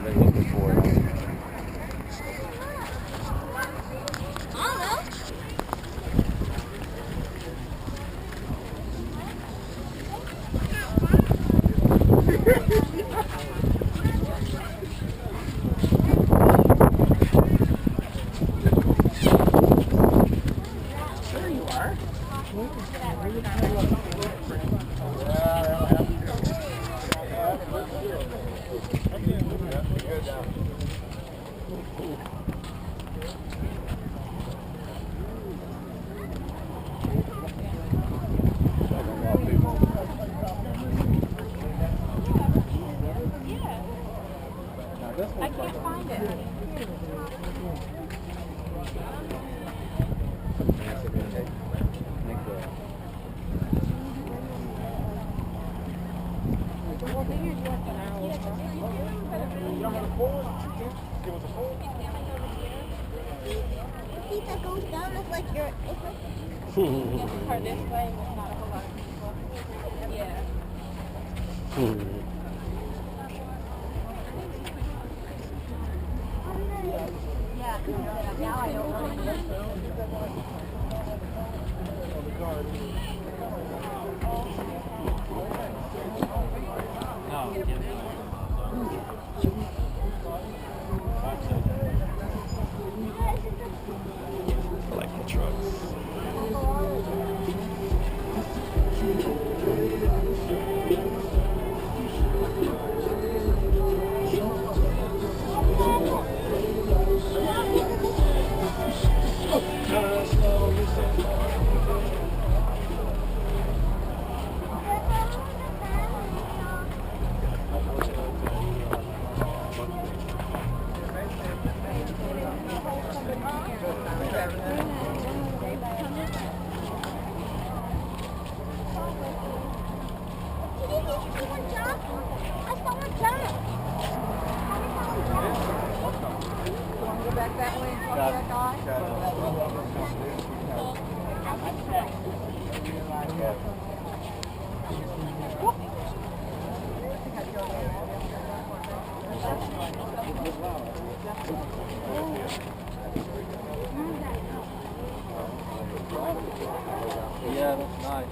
They're looking for it. I can't find it. That goes down, it's like you're, This part this way with not a whole lot of people. Yeah. Yeah, now I don't want to. I like the trucks. Go back that way and talk to that guy. Yeah, that's nice.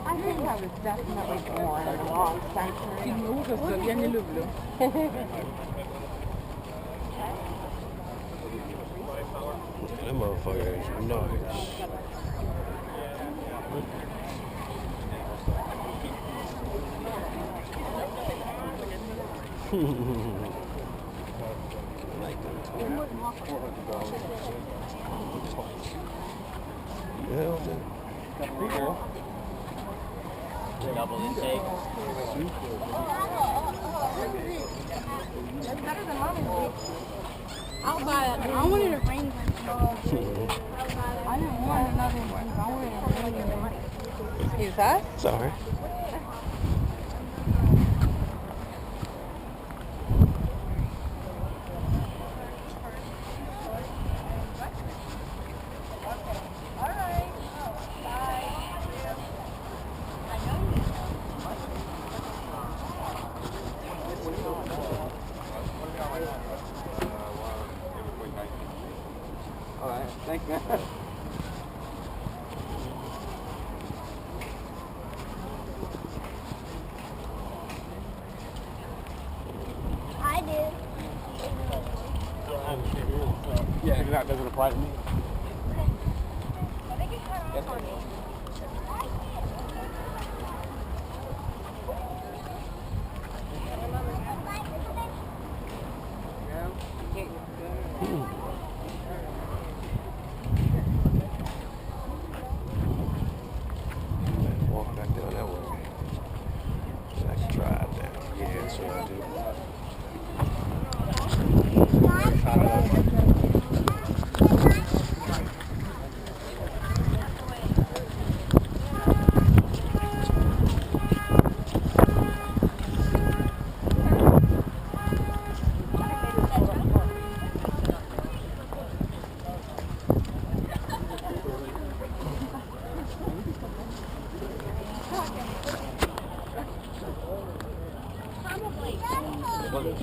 I think I was definitely born in the wrong century. That motherfucker is nice. Double intake. That's better than mine. I'll buy it. I wanted a rain gun. I didn't want another one. I wanted a rain gun. Excuse us? Sorry. All right, thank you. I do. Yeah, that doesn't apply to me. Walk back down that way. So I can drive down. Yeah, that's what I do. Mom?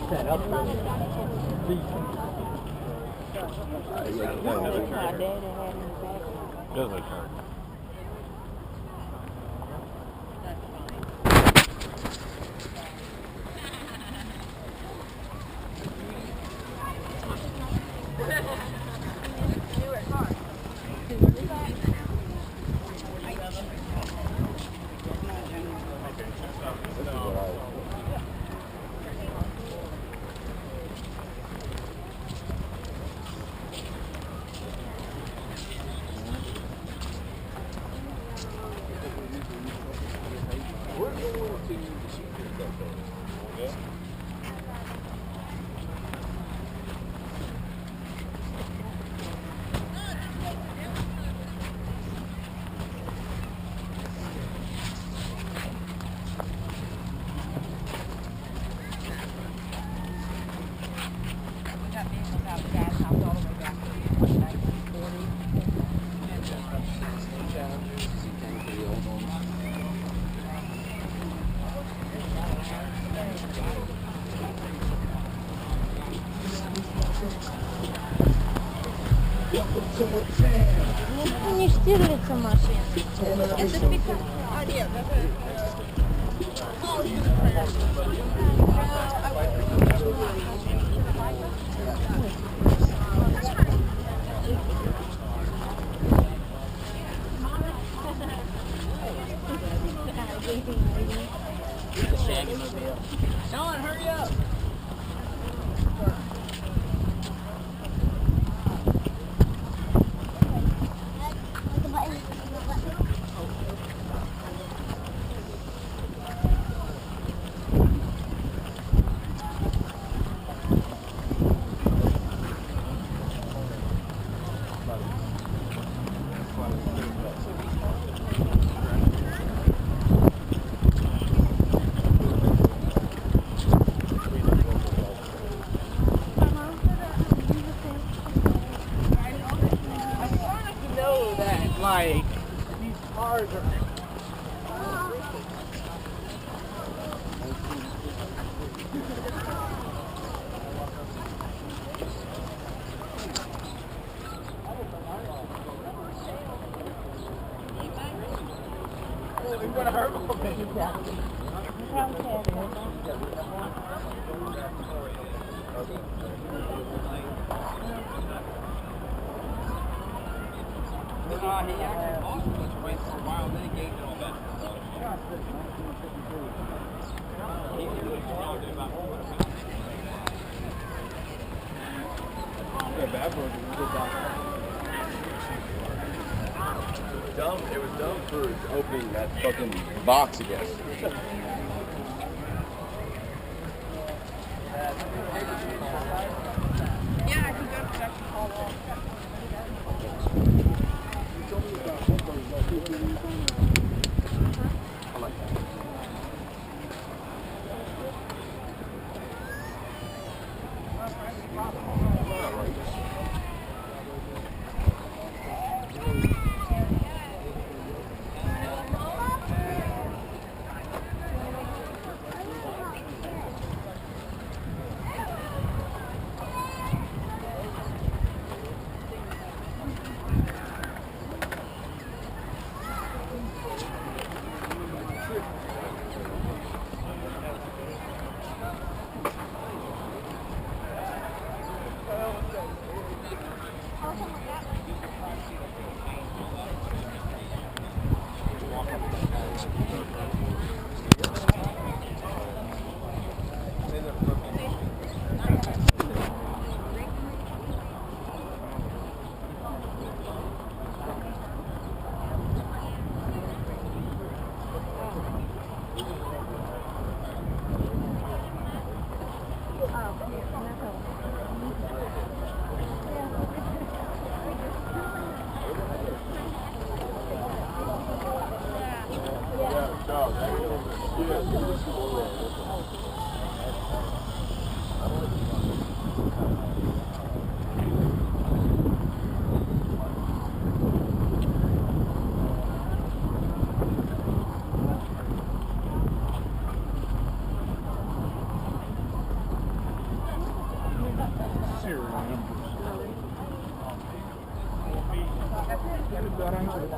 Set up. Does look hard. Не штирлица машина. Это пикап. А, нет, это... Sean, hurry up! Like, these cars are... It's gonna hurt a little bit. He actually lost a bunch of races for a while, and then he gained it all back. It was dumb for opening that fucking box again. Yeah, I can go to production call off. I like that.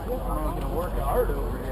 gonna work hard over here.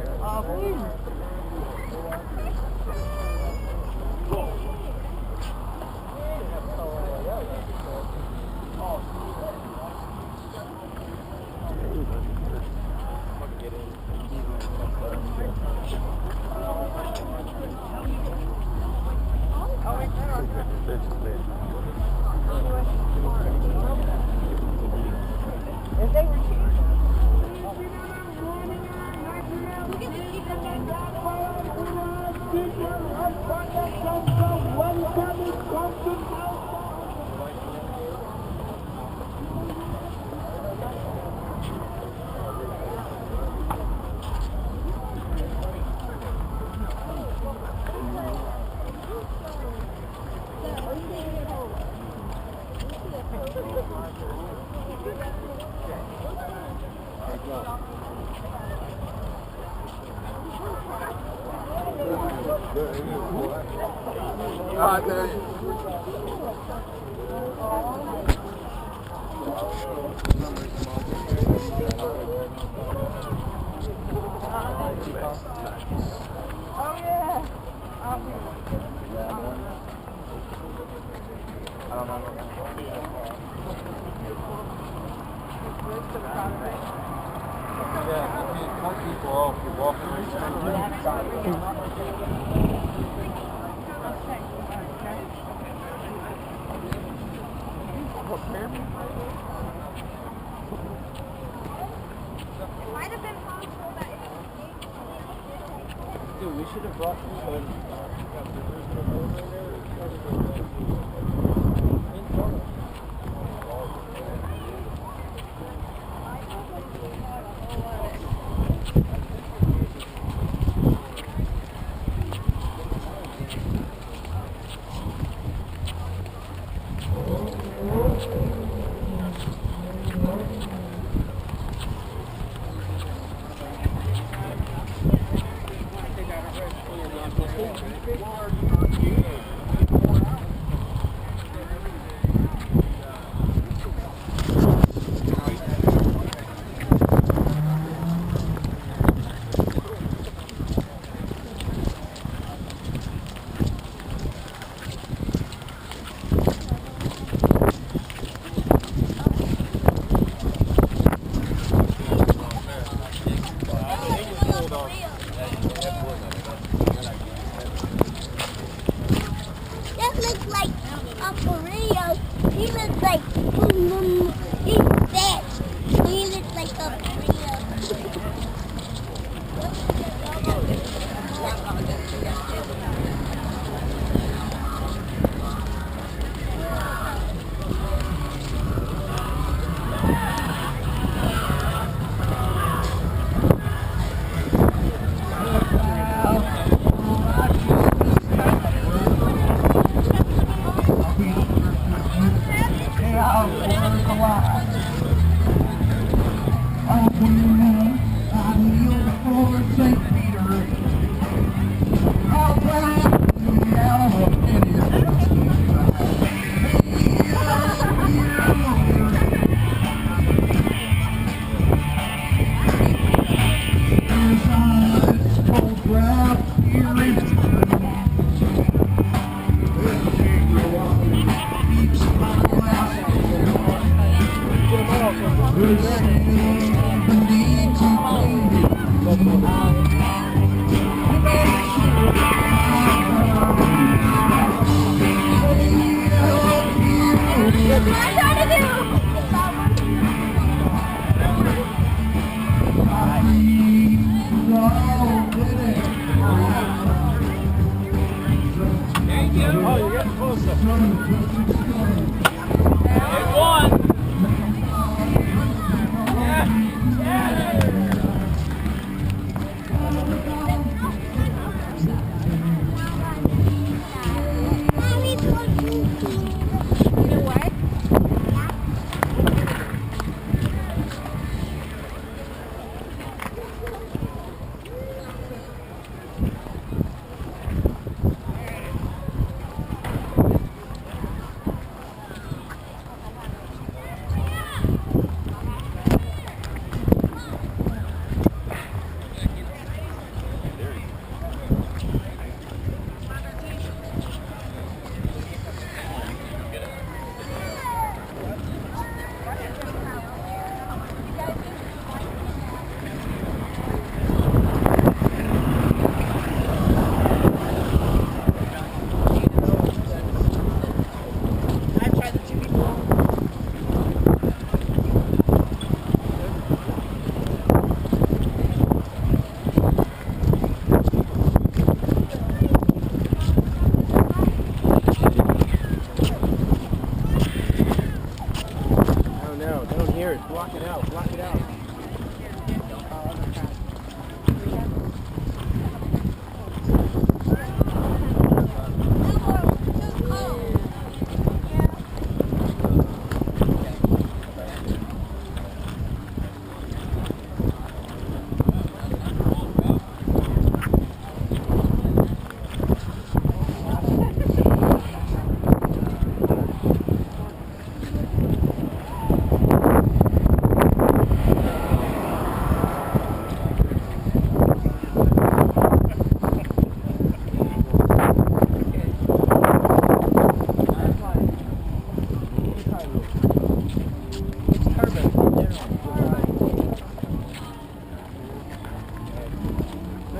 Dude, we should have brought some. That looks like a burrito. He looks like he's fat. He looks like a burrito. Yeah.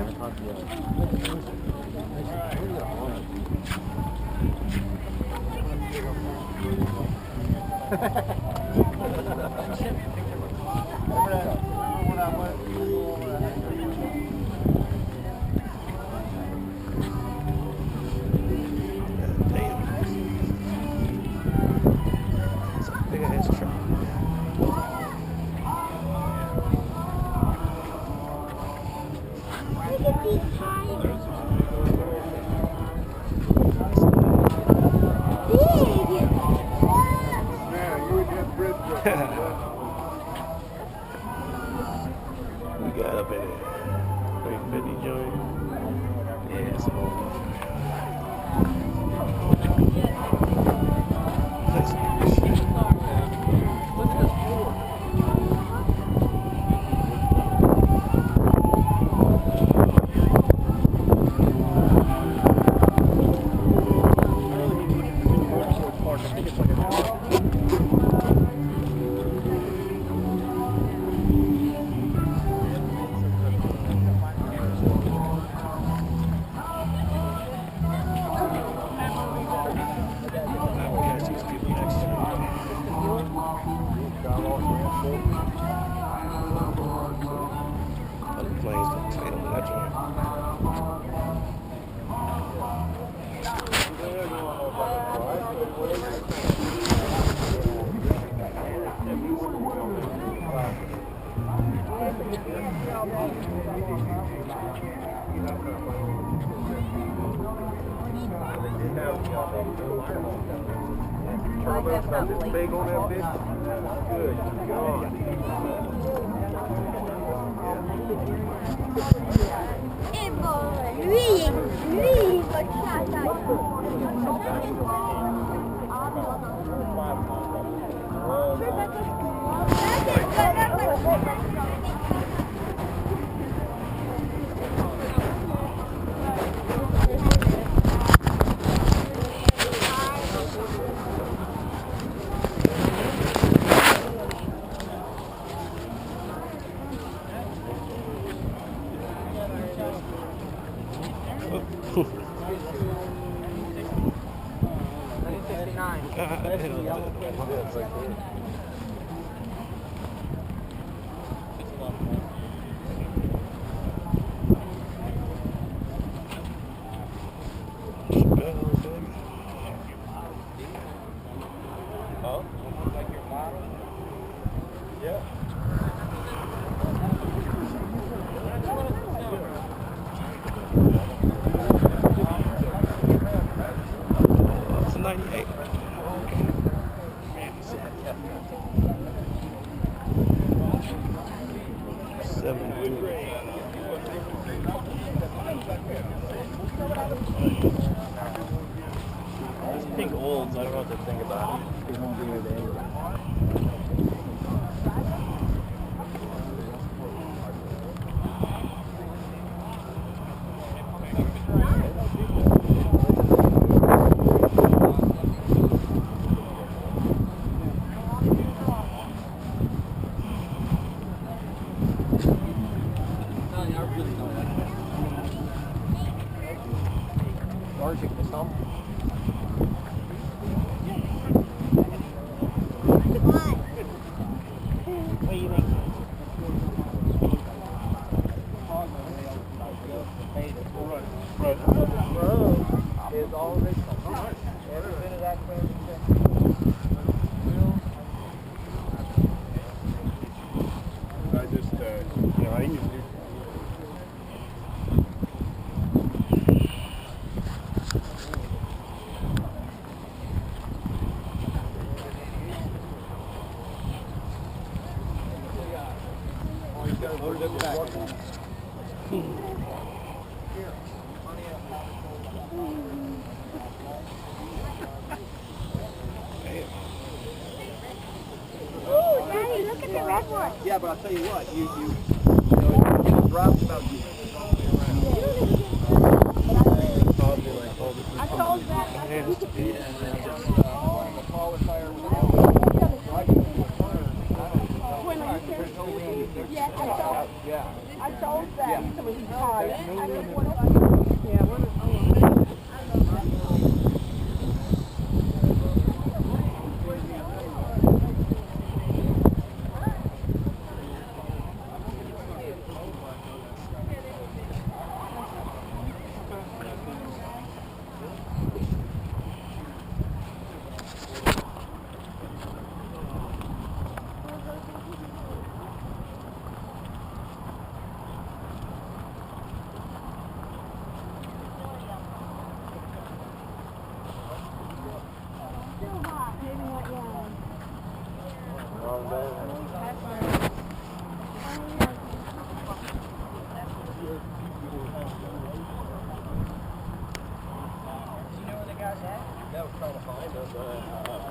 We got up in it. 350 joint. Yeah, it's all big on that bitch. Good. Pink olds, I don't know what to think about it. They won't be here today. Yeah, but I'll tell you what, you dropped about you. I told that. I told that.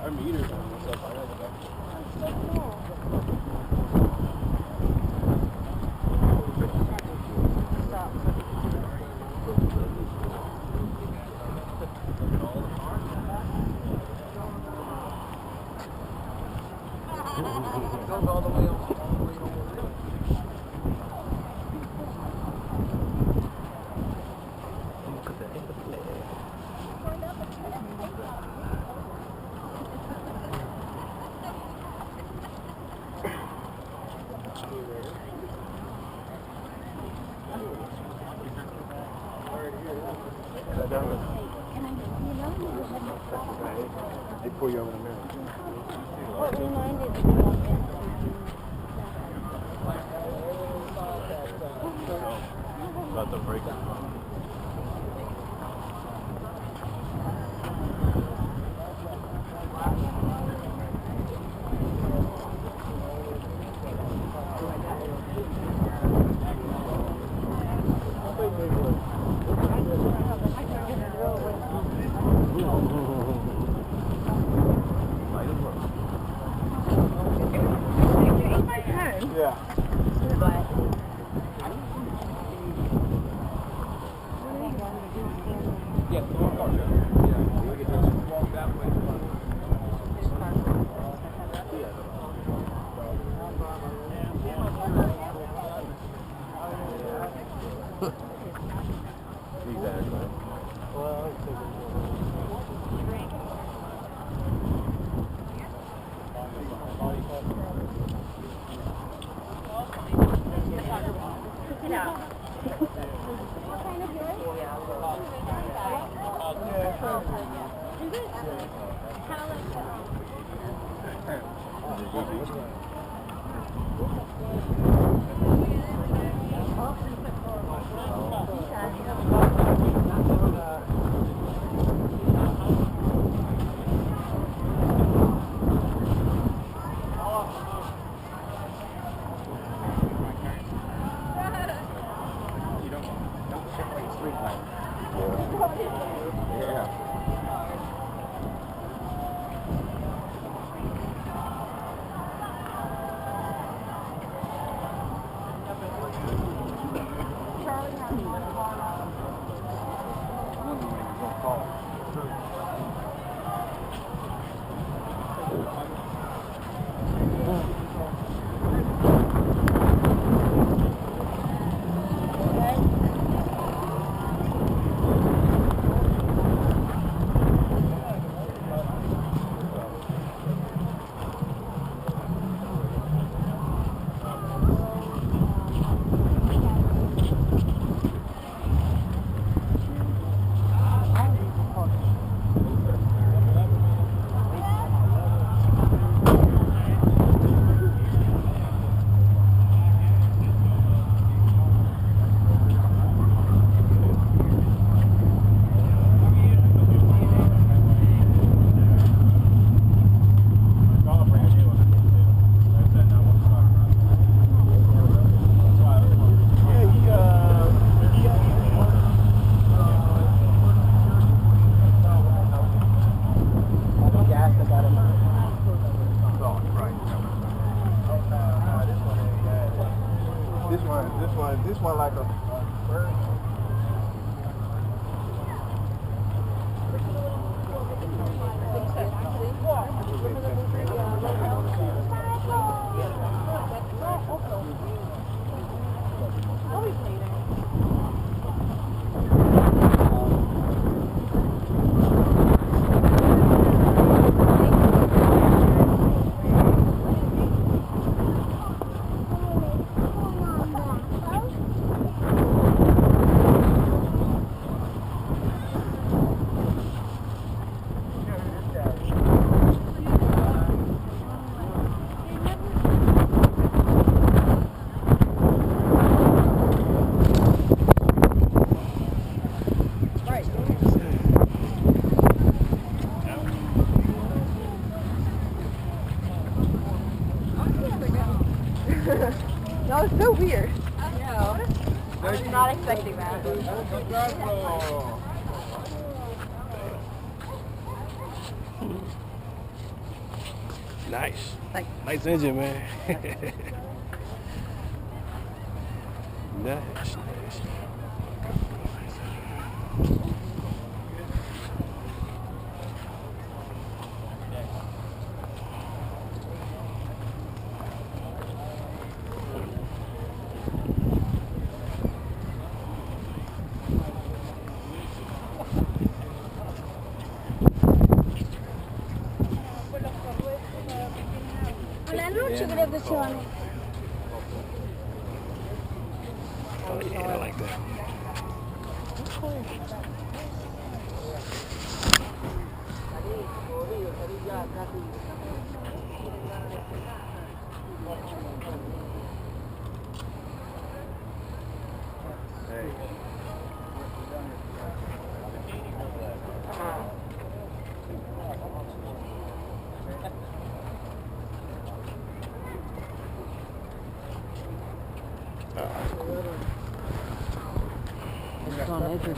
Our meters on this stuff. Goes all the way over. They pull you over the mirror. What reminded me of it? About the break. Yeah. Yeah, we can just walk that way. Exactly. Well, This one like a bird. Always later. was not expecting that. Nice. Thanks. Nice engine, man. Nice. La noche creo que se van a ir. Oh yeah, I like that.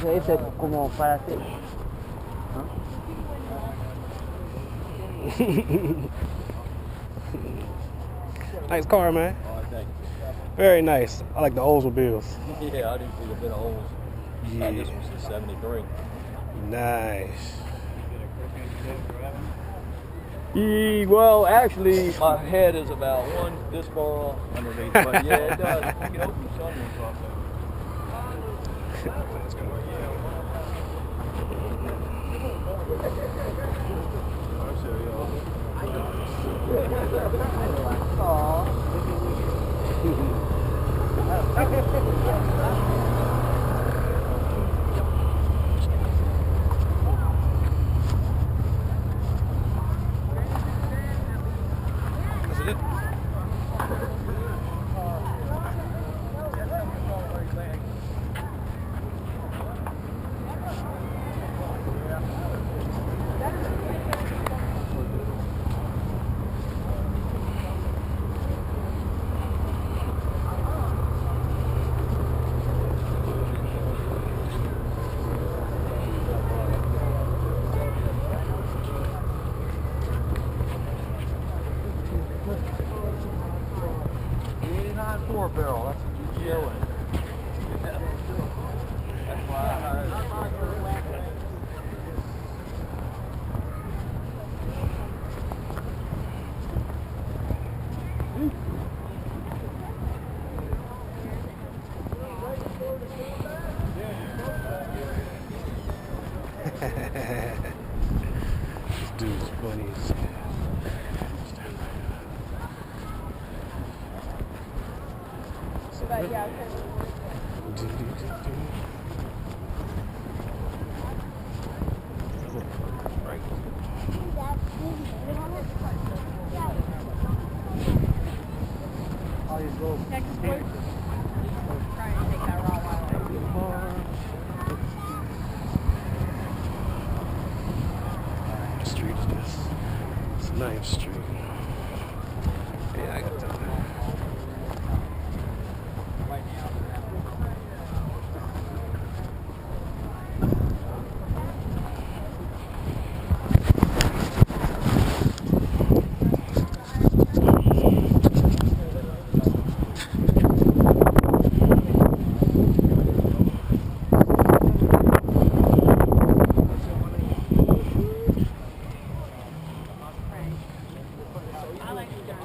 Ese es como para hacer. Nice car, man. Oh, thank you. Very nice. I like the Oldsmobiles. Yeah, I do see a bit of holes. Yeah. This one's a 73. Nice. Well, actually, my head is about this far off underneath, but yeah, it does. You can open the sunroof off there. Barrel, that's a GGO in there. That's why I hired This dude's funny as hell. But yeah, Texas boy. Try and take that raw wild. What street is this? It's 9th Street. Yeah, I got that.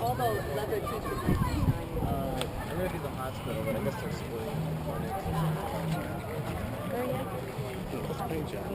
All those leather teeth with my teeth. I'm going to do the hospital, but I guess they're splitting Let's paint job.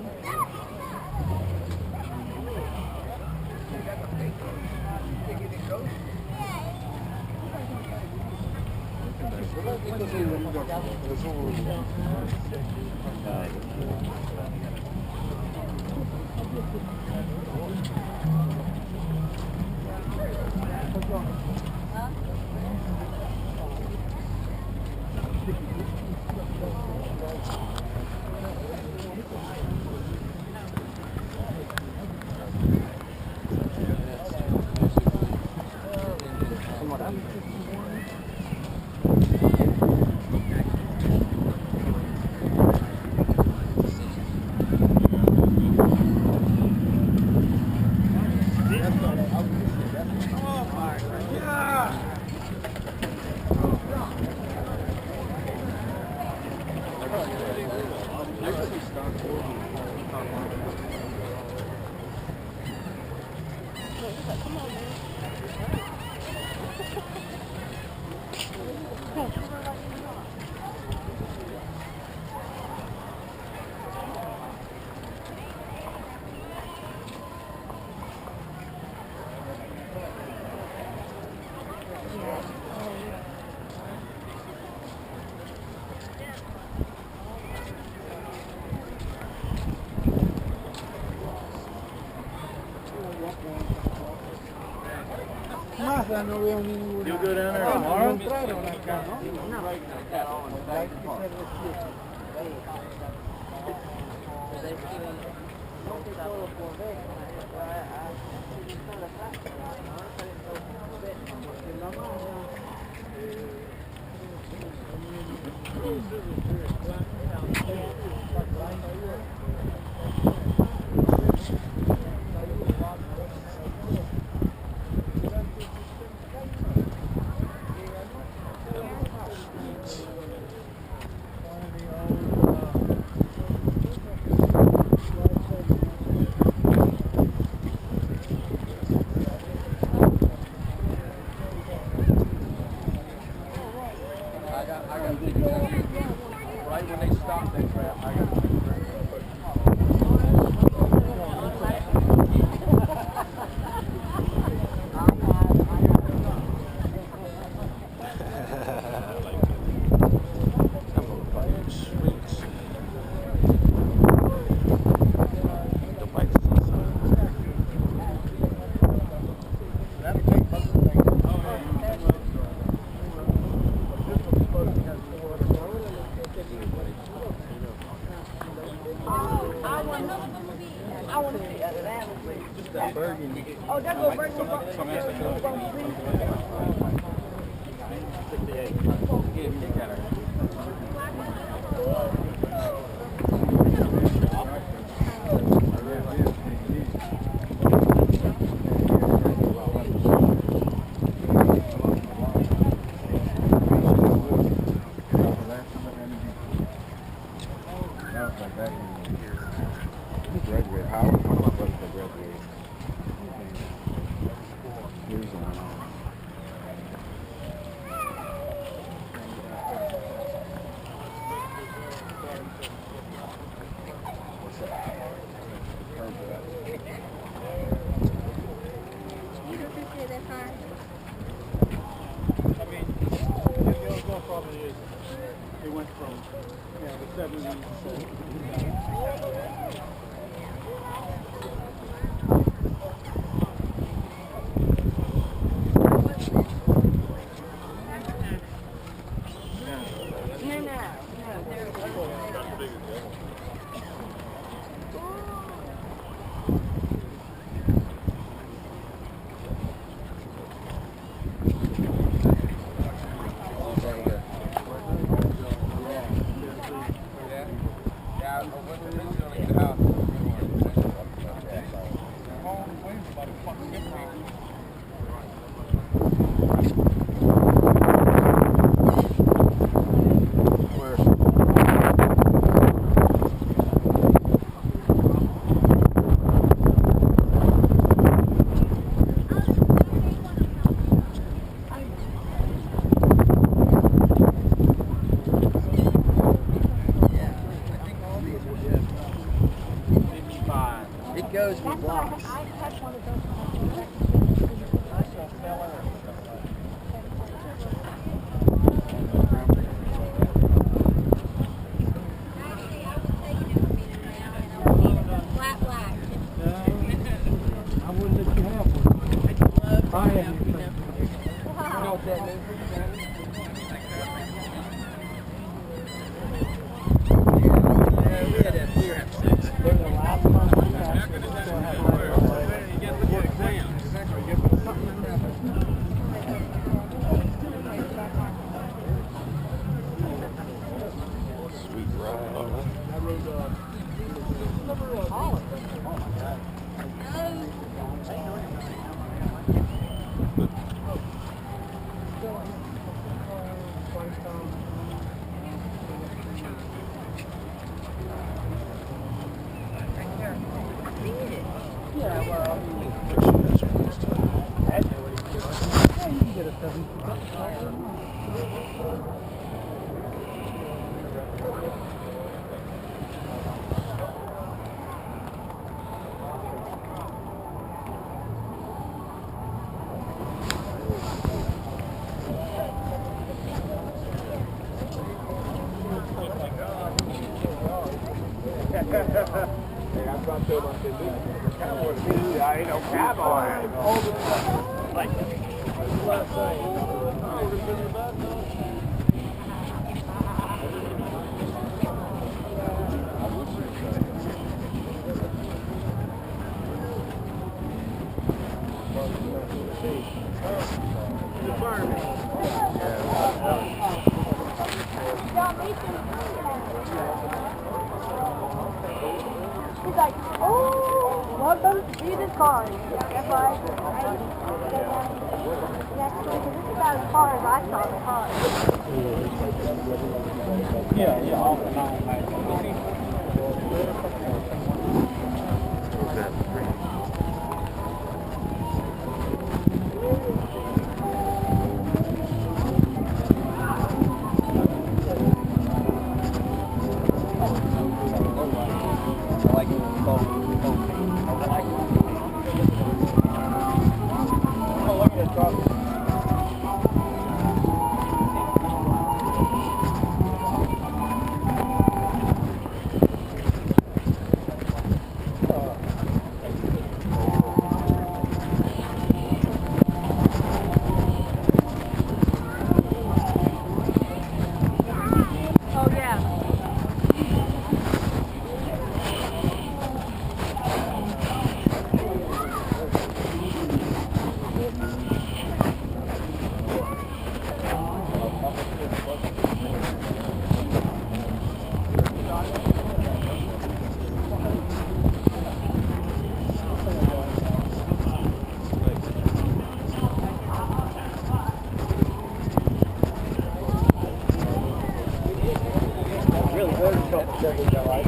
Más no veo ninguno. You'll go down there tomorrow? Entraron acá, ¿no? Right when they stop that trap, I got to Oh, that go burgundy. Graduate. How? One of my brothers that graduated. Cruisin. I mean, the only problem is it went from the 70s It goes with blocks. I had one of those. Flat black. I wouldn't let you have one. I have one. You know what that means? Hey, I'm trying to tell myself this. I ain't no cowboy. Like, last He's like, oh, welcome to this car. That's why this is about as far as I saw the car. Yeah, off and on. Oh, yeah. Really good. A couple seconds, I like.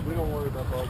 We don't worry about bugs.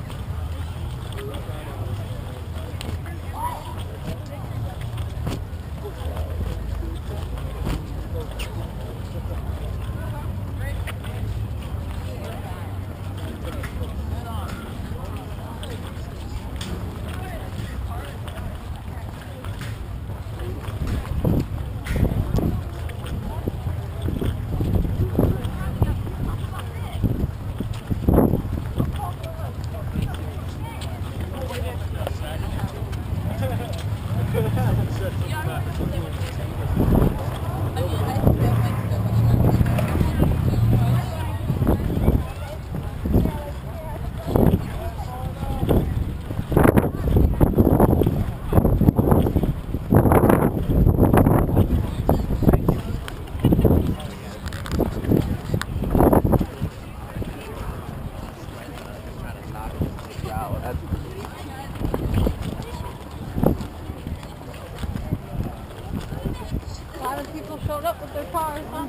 A lot of people showed up with their cars, huh?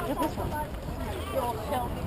Get this one. You'll show me.